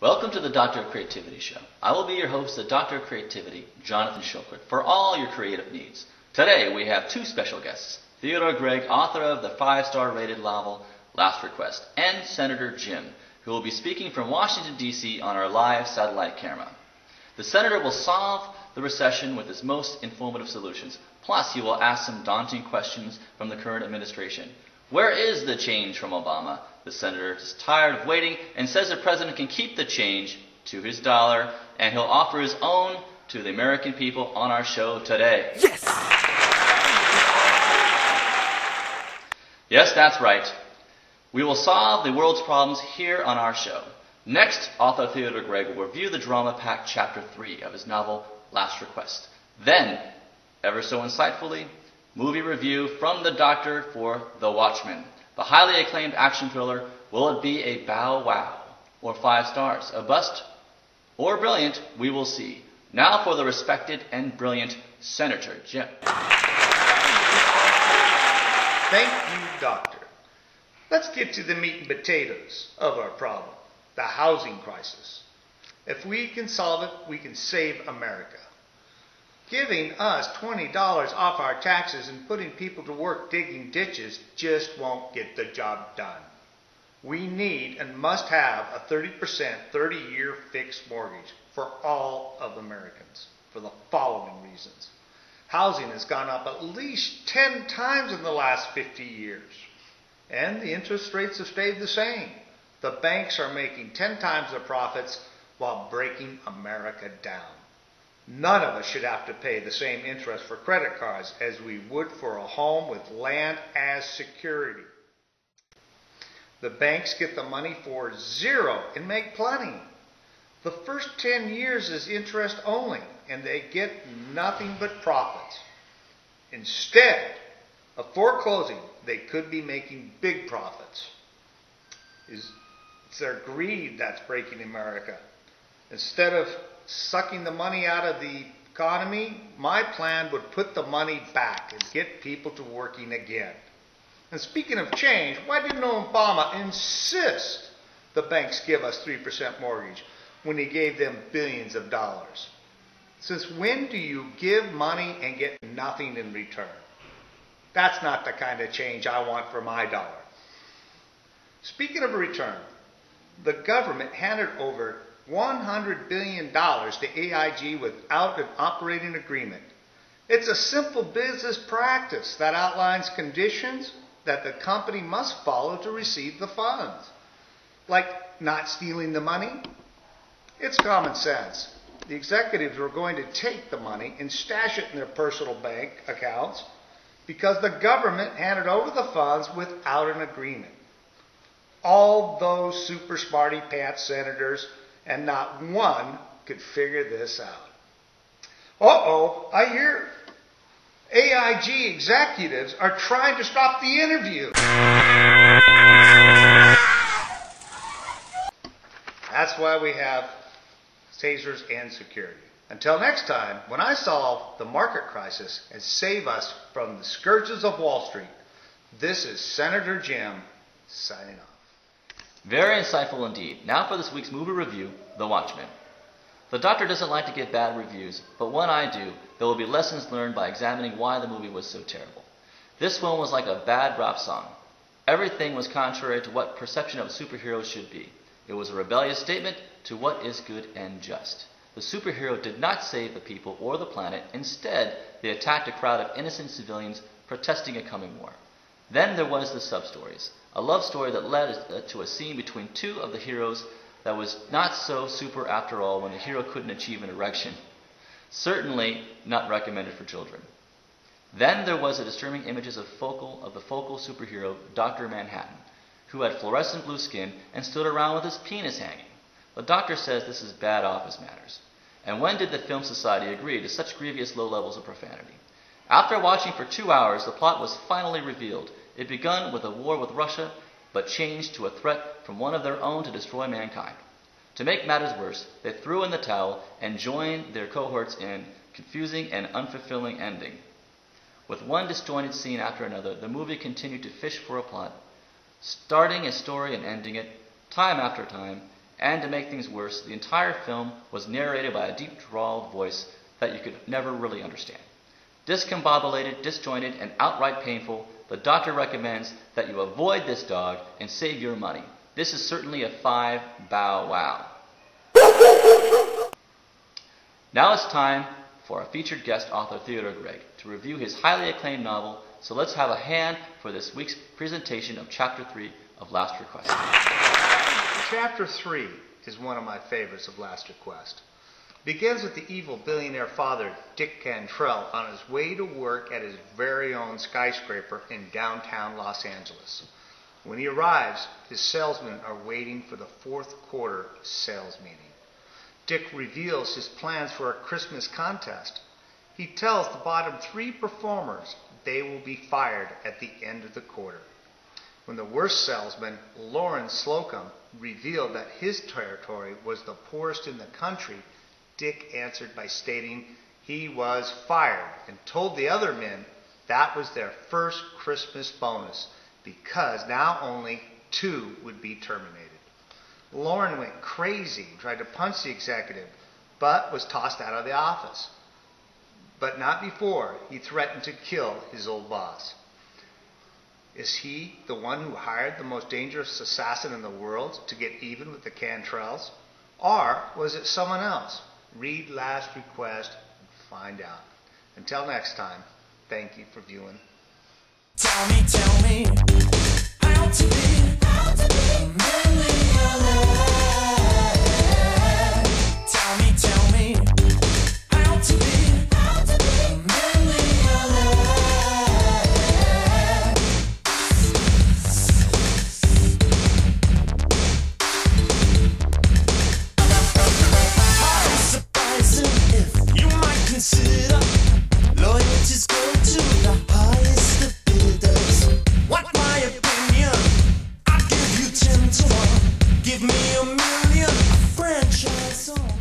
Welcome to the Doctor of Creativity Show. I will be your host, the Doctor of Creativity, Jonathan Shilkert, for all your creative needs. Today we have two special guests, Theodore Gregg, author of the 5-star rated novel Last Request, and Senator Jim, who will be speaking from Washington, D.C. on our live satellite camera. The Senator will solve the recession with his most informative solutions. Plus, he will ask some daunting questions from the current administration. Where is the change from Obama? The Senator is tired of waiting and says the President can keep the change to his dollar, and he'll offer his own to the American people on our show today. Yes! Yes, that's right. We will solve the world's problems here on our show. Next, author Theodore Gregg will review the drama-packed Chapter 3 of his novel, Last Request. Then, ever so insightfully, movie review from the Doctor for The Watchmen, the highly acclaimed action thriller. Will it be a bow wow or 5 stars? A bust or brilliant? We will see. Now for the respected and brilliant Senator Jim. Thank you, Doctor. Let's get to the meat and potatoes of our problem, the housing crisis. If we can solve it, we can save America. Giving us $20 off our taxes and putting people to work digging ditches just won't get the job done. We need and must have a 30% 30-year fixed mortgage for all of Americans for the following reasons. Housing has gone up at least 10 times in the last 50 years, and the interest rates have stayed the same. The banks are making 10 times their profits while breaking America down. None of us should have to pay the same interest for credit cards as we would for a home with land as security. The banks get the money for zero and make plenty. The first 10 years is interest only, and they get nothing but profits. Instead of foreclosing, they could be making big profits. It's their greed that's breaking America. Instead of sucking the money out of the economy, my plan would put the money back and get people to working again. And speaking of change, why didn't Obama insist the banks give us 3% mortgage when he gave them billions of dollars? Since when do you give money and get nothing in return? That's not the kind of change I want for my dollar. Speaking of a return, the government handed over $100 billion to AIG without an operating agreement. It's a simple business practice that outlines conditions that the company must follow to receive the funds. Like not stealing the money. It's common sense. The executives were going to take the money and stash it in their personal bank accounts because the government handed over the funds without an agreement. All those super smarty pants senators, and not one could figure this out. Uh-oh, I hear AIG executives are trying to stop the interview. That's why we have tasers and security. Until next time, when I solve the market crisis and save us from the scourges of Wall Street, this is Senator Jim signing off. Very insightful indeed. Now for this week's movie review, The Watchmen. The Doctor doesn't like to get bad reviews, but when I do, there will be lessons learned by examining why the movie was so terrible. This one was like a bad rap song. Everything was contrary to what perception of superheroes should be. It was a rebellious statement to what is good and just. The superhero did not save the people or the planet. Instead, they attacked a crowd of innocent civilians protesting a coming war. Then there was the sub-stories, a love story that led to a scene between two of the heroes that was not so super after all when the hero couldn't achieve an erection. Certainly not recommended for children. Then there was the disturbing images of the focal superhero, Dr. Manhattan, who had fluorescent blue skin and stood around with his penis hanging. The Doctor says this is bad office manners. And when did the Film Society agree to such grievous low levels of profanity? After watching for 2 hours, the plot was finally revealed. It begun with a war with Russia, but changed to a threat from one of their own to destroy mankind. To make matters worse, they threw in the towel and joined their cohorts in confusing and unfulfilling ending. With one disjointed scene after another, the movie continued to fish for a plot, starting a story and ending it, time after time, And to make things worse, the entire film was narrated by a deep drawled voice that you could never really understand. Discombobulated, disjointed, and outright painful, the doctor recommends that you avoid this dog and save your money. This is certainly a 5 bow wow. Now it's time for our featured guest author Theodore Gregg to review his highly acclaimed novel, so let's have a hand for this week's presentation of Chapter 3 of Last Request. Chapter 3 is one of my favorites of Last Request. It begins with the evil billionaire father, Dick Cantrell, on his way to work at his very own skyscraper in downtown Los Angeles. When he arrives, his salesmen are waiting for the fourth quarter sales meeting. Dick reveals his plans for a Christmas contest. He tells the bottom 3 performers they will be fired at the end of the quarter. When the worst salesman, Lauren Slocum, revealed that his territory was the poorest in the country, Dick answered by stating he was fired and told the other men that was their first Christmas bonus because now only 2 would be terminated. Lauren went crazy and tried to punch the executive, but was tossed out of the office. But not before he threatened to kill his old boss. Is he the one who hired the most dangerous assassin in the world to get even with the Cantrells? Or was it someone else? Read Last Request and find out. Until next time, thank you for viewing. Tell me, how to be a millionaire. Tell me, how to be a millionaire. How surprising if you might consider loyalties go to the highest of bidders. Want my opinion? I'll give you 10 to 1. Give me a million, a franchise on.